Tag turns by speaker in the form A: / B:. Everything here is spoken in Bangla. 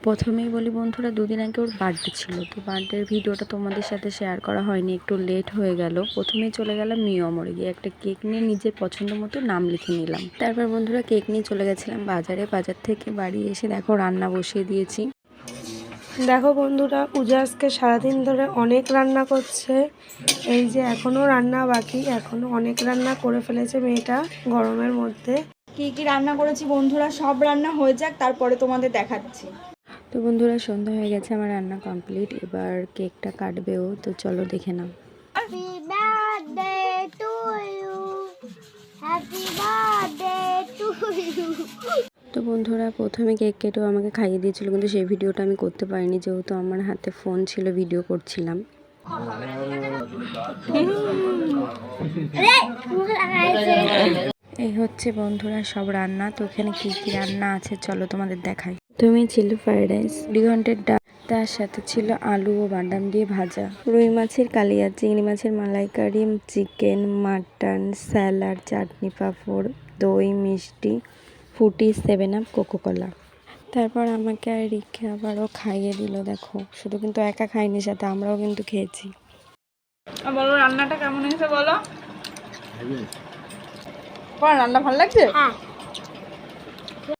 A: প্রথমেই বলি বন্ধুরা, দুদিন আগে ওর বার্থডে ছিল, তো বার্থডের ভিডিওটা তোমাদের সাথে শেয়ার করা হয়নি, একটু লেট হয়ে গেল। প্রথমেই চলে গেলাম মিয়ামরে, গিয়ে একটা কেক নিয়ে নিজের পছন্দ মতো নাম লিখে নিলাম। তারপর বন্ধুরা কেক নিয়ে চলে গেছিলাম বাজারে। বাজার থেকে বাড়ি এসে দেখো রান্না বসিয়ে দিয়েছি।
B: দেখো বন্ধুরা, পূজা আজকে সারাদিন ধরে অনেক রান্না করছে। এই যে এখনো রান্না বাকি, এখনো অনেক রান্না করে ফেলেছে মেয়েটা গরমের মধ্যে।
C: কি কি রান্না করেছি বন্ধুরা, সব রান্না হয়ে যাক তারপরে তোমাদের দেখাচ্ছি।
A: তো বন্ধুরা সন্ধ্যা হয়ে গেছে, আমার রান্না কমপ্লিট, এবার কেকটা কাটবেও, তো চলো দেখে নাও।
D: Happy birthday to you. Happy birthday to you.
A: তো বন্ধুরা প্রথমে কেক কেটেও আমাকে খাইয়ে দিয়েছিল, কিন্তু সেই ভিডিওটা আমি করতে পারিনি, যেহেতু আমার হাতে ফোন ছিল, ভিডিও করছিলাম। এই হচ্ছে বন্ধুরা সব রান্না। তো এখানে কি কি রান্না আছে চলো তোমাদের দেখাই। প্রথমে ছিল ফ্রাইড রাইস, 2 ঘন্টার ডাল, তার সাথে ছিল আলু ও বাদাম দিয়ে ভাজা, রুই মাছের কালিয়া, চিংড়ি মাছের মালাইকারি, চিকেন, মাটন, স্যালাড, চাটনি, পাঁপড়, দই, মিষ্টি, ফুটি, 7 আপ, কোকোকলা। তারপর আমাকে আর রিকে আবারও খাইয়ে দিল। দেখো, শুধু কিন্তু একা খাইনি, সাথে আমরাও কিন্তু খেয়েছি।
C: বলো রান্নাটা কেমন হয়েছে বলো। রান্না ভালো লাগছে।